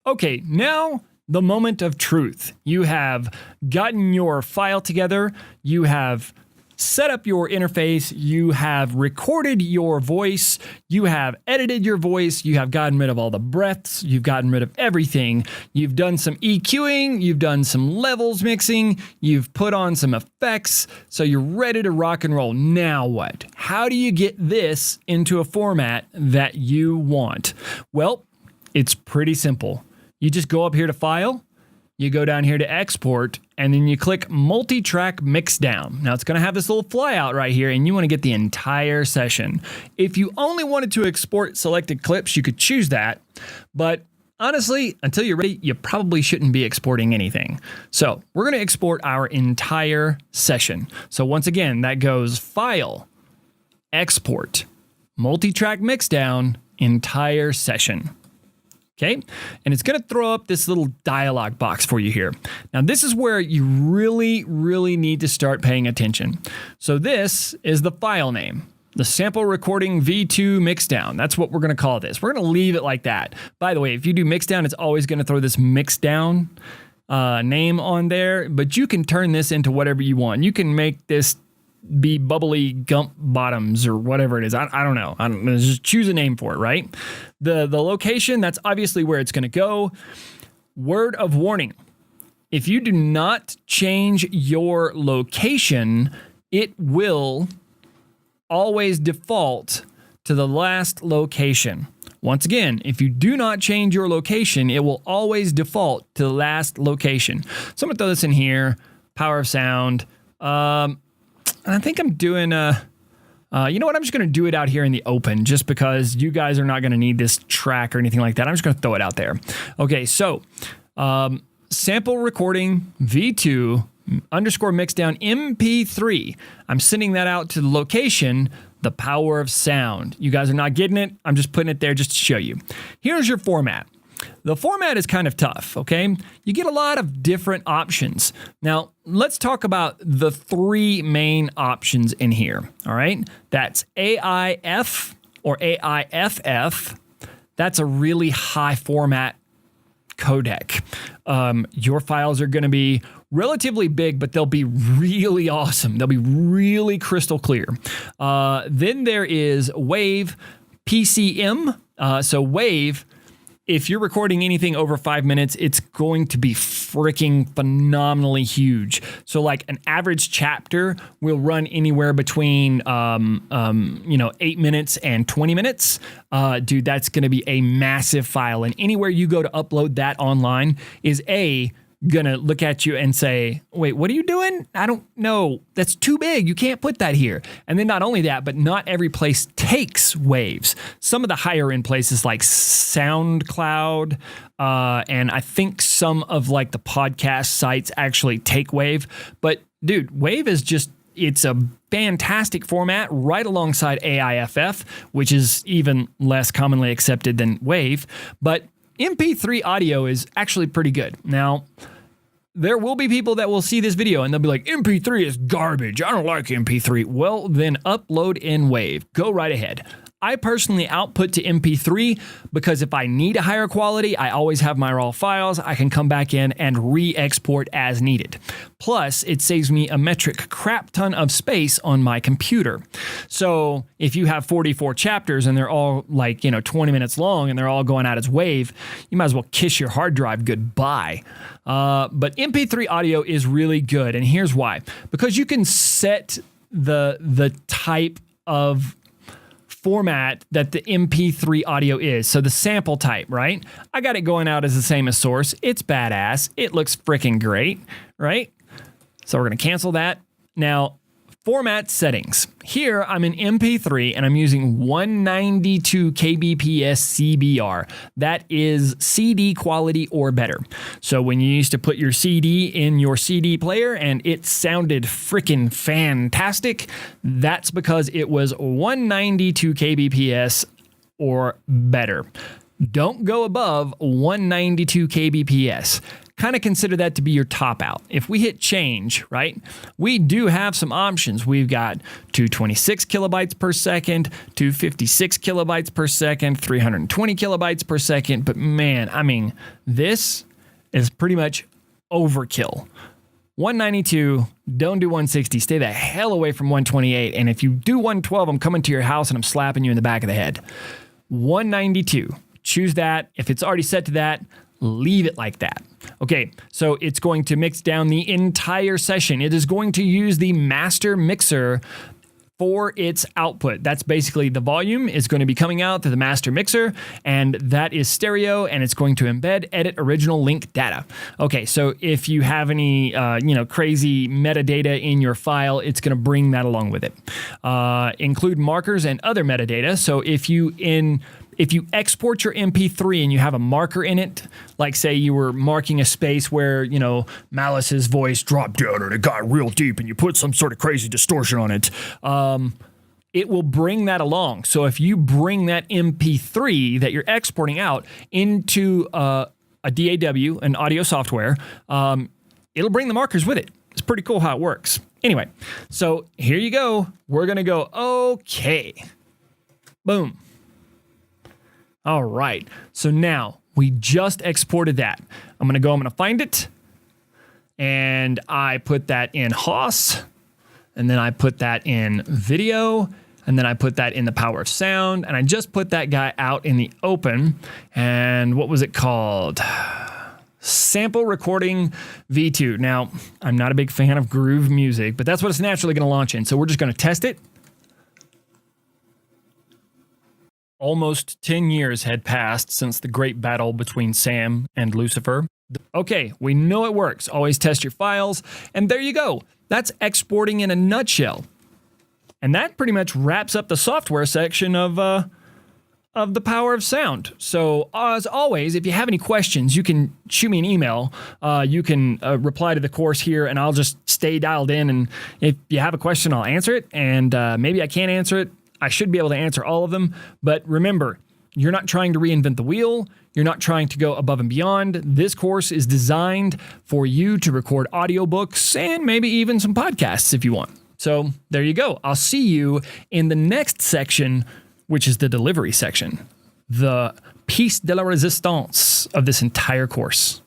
Okay, now the moment of truth. You have gotten your file together, you have set up your interface, you have recorded your voice, you have edited your voice, you have gotten rid of all the breaths, you've gotten rid of everything, you've done some EQing, you've done some levels mixing, you've put on some effects, so you're ready to rock and roll. Now what? How do you get this into a format that you want? Well, it's pretty simple. You just go up here to File, you go down here to Export, and then you click Multi-Track Mixdown. Now it's going to have this little flyout right here, and you want to get the entire session. If you only wanted to export selected clips, you could choose that, but honestly, until you're ready, you probably shouldn't be exporting anything. So we're going to export our entire session. So once again, that goes File, Export, Multi-Track Mixdown, Entire Session. Okay, and it's going to throw up this little dialog box for you here. Now, this is where you really need to start paying attention. So this is the file name, the sample recording V2 mixdown. That's what we're going to call this. We're going to leave it like that. By the way, if you do mixdown, it's always going to throw this mixdown name on there, but you can turn this into whatever you want. You can make this be bubbly gump bottoms or whatever it is. I don't know. Just choose a name for it, right? The location, that's obviously where it's going to go. Word of warning. If you do not change your location, it will always default to the last location. Once again, if you do not change your location, it will always default to the last location. So I'm going to throw this in here. Power of sound. I think I'm doing you know what? I'm just going to do it out here in the open just because you guys are not going to need this track or anything like that. I'm just going to throw it out there. Okay, so sample recording V2 underscore mixdown MP3. I'm sending that out to the location, the power of sound. You guys are not getting it. I'm just putting it there just to show you. Here's your format. The format is kind of tough, okay? You get a lot of different options. Now, let's talk about the three main options in here, all right? That's AIF or AIFF. That's a really high format codec. Your files are going to be relatively big, but they'll be really awesome. They'll be really crystal clear. Then there is WAV PCM. So WAV, if you're recording anything over 5 minutes, it's going to be freaking phenomenally huge. So like an average chapter will run anywhere between 8 minutes and 20 minutes. Dude, that's going to be a massive file. And anywhere you go to upload that online is gonna look at you and say, wait, what are you doing? I don't know. That's too big. You can't put that here. And then not only that, but not every place takes waves. Some of the higher end places like SoundCloud, and I think some of like the podcast sites actually take wave. But dude, wave is just, it's a fantastic format right alongside AIFF, which is even less commonly accepted than wave. But MP3 audio is actually pretty good. Now, there will be people that will see this video and they'll be like, MP3 is garbage. I don't like MP3. Well, then upload in WAV. Go right ahead. I personally output to MP3 because if I need a higher quality, I always have my raw files. I can come back in and re-export as needed. Plus, it saves me a metric crap ton of space on my computer. So if you have 44 chapters and they're all like, 20 minutes long and they're all going out as WAV, you might as well kiss your hard drive goodbye. But MP3 audio is really good. And here's why. Because you can set the type of format that the MP3 audio is. So the sample type, right? I got it going out as the same as source. It's badass. It looks freaking great, right? So we're going to cancel that. Now, format settings. Here I'm in MP3 and I'm using 192 kbps CBR. That is CD quality or better. So when you used to put your CD in your CD player and it sounded freaking fantastic, that's because it was 192 kbps or better. Don't go above 192 kbps. Kind of consider that to be your top out. If we hit change, right, we do have some options. We've got 226 kilobytes per second, 256 kilobytes per second, 320 kilobytes per second. But man, I mean, this is pretty much overkill. 192, don't do 160. Stay the hell away from 128. And if you do 112, I'm coming to your house and I'm slapping you in the back of the head. 192, choose that. If it's already set to that, leave it like that. Okay, so it's going to mix down the entire session. It is going to use the master mixer for its output. That's basically the volume is going to be coming out to the master mixer, and that is stereo, and it's going to embed, edit original link data. Okay, so if you have any crazy metadata in your file, it's going to bring that along with it. Include markers and other metadata. So if you export your MP3 and you have a marker in it, like say you were marking a space where, Malice's voice dropped down and it got real deep and you put some sort of crazy distortion on it, it will bring that along. So if you bring that MP3 that you're exporting out into a DAW, an audio software, it'll bring the markers with it. It's pretty cool how it works. Anyway, so here you go. We're going to go, okay. Boom. All right, so now we just exported that. I'm gonna find it, and I put that in Haas, and then I put that in video, and then I put that in the power of sound, and I just put that guy out in the open, and what was it called? Sample Recording V2. Now, I'm not a big fan of groove music, but that's what it's naturally gonna launch in, so we're just gonna test it. Almost 10 years had passed since the great battle between Sam and Lucifer. Okay, we know it works. Always test your files. And there you go. That's exporting in a nutshell. And that pretty much wraps up the software section of the power of sound. So as always, if you have any questions, you can shoot me an email. You can reply to the course here, and I'll just stay dialed in. And if you have a question, I'll answer it. And maybe I can't answer it. I should be able to answer all of them, but remember, you're not trying to reinvent the wheel. You're not trying to go above and beyond. This course is designed for you to record audiobooks and maybe even some podcasts if you want. So there you go. I'll see you in the next section, which is the delivery section, the piece de la resistance of this entire course.